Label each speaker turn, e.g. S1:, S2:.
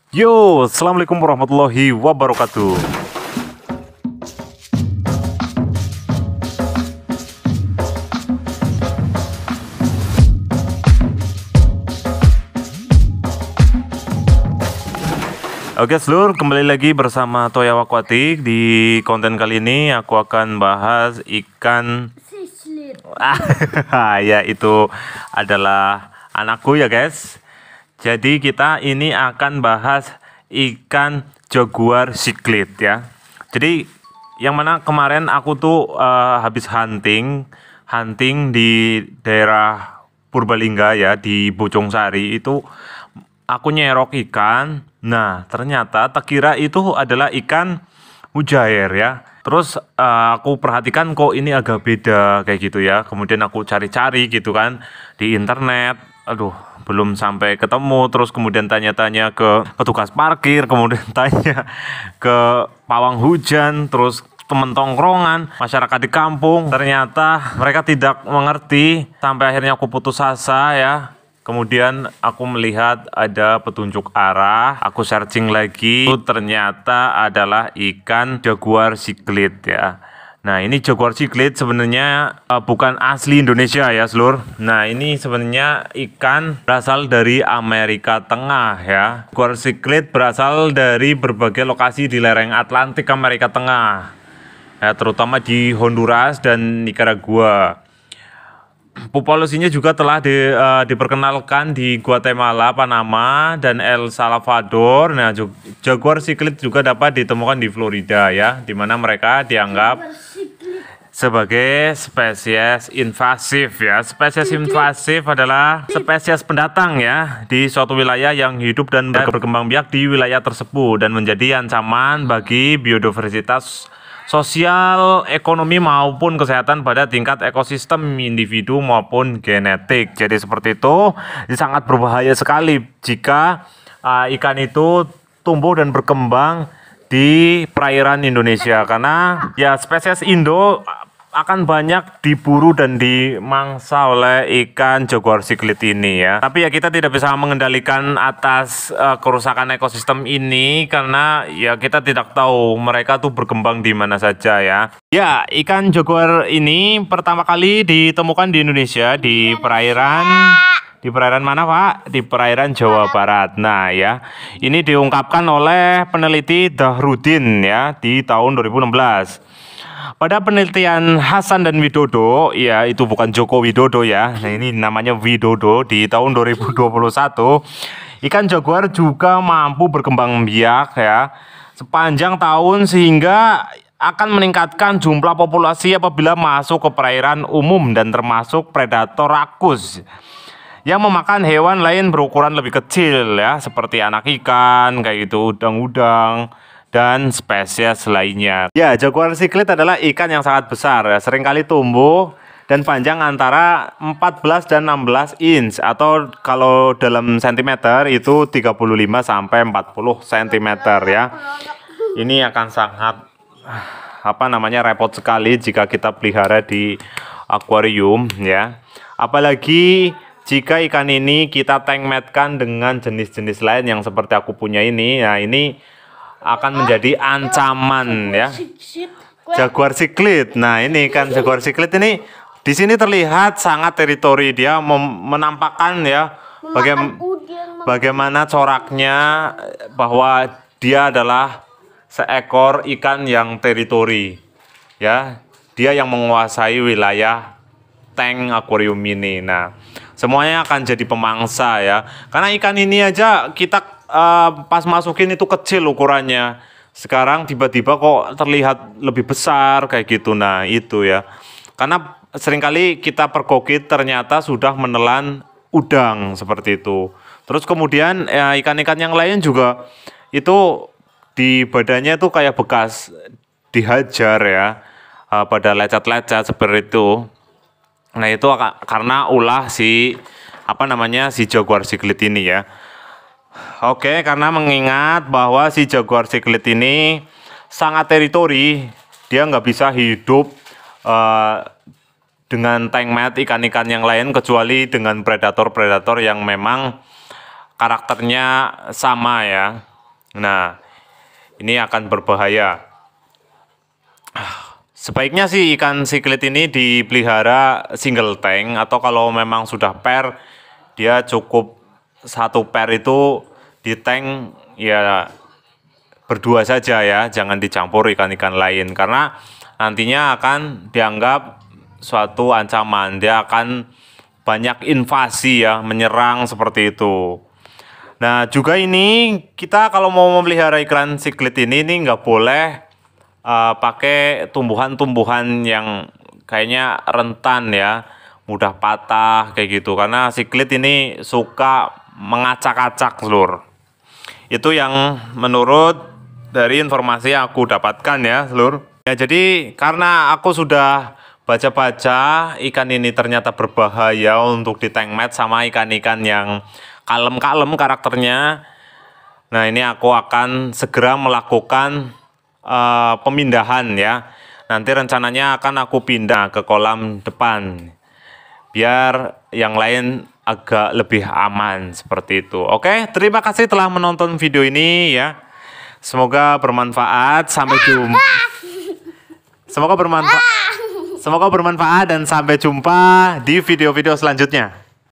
S1: Yo, assalamualaikum warahmatullahi wabarakatuh. Oke seluruh, kembali lagi bersama Toya Aquatic. Di konten kali ini aku akan bahas ikan. Ya, itu adalah anakku ya guys. Jadi kita ini akan bahas ikan jaguar cichlid ya. Jadi yang mana kemarin aku tuh habis hunting di daerah Purbalingga ya, di Bojong Sari. Itu aku nyerok ikan. Nah, ternyata tak kira itu adalah ikan mujair ya. Terus aku perhatikan kok ini agak beda kayak gitu ya. Kemudian aku cari-cari gitu kan di internet. Aduh, belum sampai ketemu. Terus kemudian tanya-tanya ke petugas parkir, kemudian tanya ke pawang hujan, terus temen tongkrongan, masyarakat di kampung. Ternyata mereka tidak mengerti. Sampai akhirnya aku putus asa ya. Kemudian aku melihat ada petunjuk arah, aku searching lagi, itu ternyata adalah ikan jaguar cichlid ya. Nah, ini jaguar cichlid sebenarnya bukan asli Indonesia ya seluruh. Nah, ini sebenarnya ikan berasal dari Amerika Tengah ya. Jaguar cichlid berasal dari berbagai lokasi di lereng Atlantik Amerika Tengah ya, terutama di Honduras dan Nicaragua. Populasinya juga telah diperkenalkan di Guatemala, Panama, dan El Salvador. Nah, jaguar cichlid juga dapat ditemukan di Florida ya, di mana mereka dianggap sebagai spesies invasif ya. Spesies invasif adalah spesies pendatang ya di suatu wilayah yang hidup dan berkembang biak di wilayah tersebut dan menjadi ancaman bagi biodiversitas sosial, ekonomi maupun kesehatan pada tingkat ekosistem individu maupun genetik. Jadi seperti itu, ini sangat berbahaya sekali jika ikan itu tumbuh dan berkembang di perairan Indonesia, karena ya spesies Indo akan banyak diburu dan dimangsa oleh ikan jaguar cichlid ini ya. Tapi ya kita tidak bisa mengendalikan atas kerusakan ekosistem ini, karena ya kita tidak tahu mereka tuh berkembang di mana saja ya. Ya, ikan jaguar ini pertama kali ditemukan di Indonesia di perairan mana Pak? Di perairan Jawa Barat. Nah ya, ini diungkapkan oleh peneliti Dahrudin ya di tahun 2016. Pada penelitian Hasan dan Widodo, ya itu bukan Joko Widodo ya. Nah, ini namanya Widodo di tahun 2021. Ikan jaguar juga mampu berkembang biak ya sepanjang tahun, sehingga akan meningkatkan jumlah populasi apabila masuk ke perairan umum dan termasuk predator rakus yang memakan hewan lain berukuran lebih kecil ya, seperti anak ikan kayak gitu, udang-udang dan spesies lainnya. Ya, jaguar cichlid adalah ikan yang sangat besar ya, seringkali tumbuh dan panjang antara 14 dan 16 inch, atau kalau dalam sentimeter itu 35 sampai 40 cm ya. Ini akan sangat repot sekali jika kita pelihara di akuarium ya. Apalagi jika ikan ini kita tank matkan dengan jenis-jenis lain yang seperti aku punya ini. Nah, ini akan menjadi ancaman ya. Jaguar cichlid. Nah, ini kan jaguar cichlid ini di sini terlihat sangat teritori, dia menampakkan ya bagaimana coraknya, bahwa dia adalah seekor ikan yang teritori ya. Dia yang menguasai wilayah tank akuarium ini. Nah, semuanya akan jadi pemangsa ya. Karena ikan ini aja kita pas masukin itu kecil ukurannya. Sekarang tiba-tiba kok terlihat lebih besar kayak gitu. Nah, itu ya. Karena seringkali kita pergokit ternyata sudah menelan udang seperti itu. Terus kemudian ikan-ikan yang lain juga itu di badannya itu kayak bekas dihajar ya, pada lecet-lecet seperti itu. Nah, itu karena ulah si jaguar cichlid ini ya. Oke, karena mengingat bahwa si jaguar cichlid ini sangat teritori, dia nggak bisa hidup dengan tank mat ikan-ikan yang lain, kecuali dengan predator-predator yang memang karakternya sama ya. Nah, ini akan berbahaya. Sebaiknya sih ikan siklit ini dipelihara single tank, atau kalau memang sudah pair, dia cukup satu pair itu di tank ya berdua saja ya, jangan dicampur ikan-ikan lain karena nantinya akan dianggap suatu ancaman, dia akan banyak invasi ya, menyerang seperti itu. Nah juga ini kita kalau mau memelihara ikan siklit ini nggak boleh pakai tumbuhan-tumbuhan yang kayaknya rentan ya, mudah patah kayak gitu, karena siklit ini suka mengacak-acak Lur. Itu yang menurut dari informasi yang aku dapatkan ya Lur. Ya jadi karena aku sudah baca-baca, ikan ini ternyata berbahaya untuk di tank mat sama ikan-ikan yang kalem-kalem karakternya. Nah ini aku akan segera melakukan pemindahan ya. Nanti rencananya akan aku pindah ke kolam depan biar yang lain agak lebih aman seperti itu. Oke, terima kasih telah menonton video ini ya. Semoga bermanfaat. Sampai jumpa. Semoga bermanfaat dan sampai jumpa di video-video selanjutnya.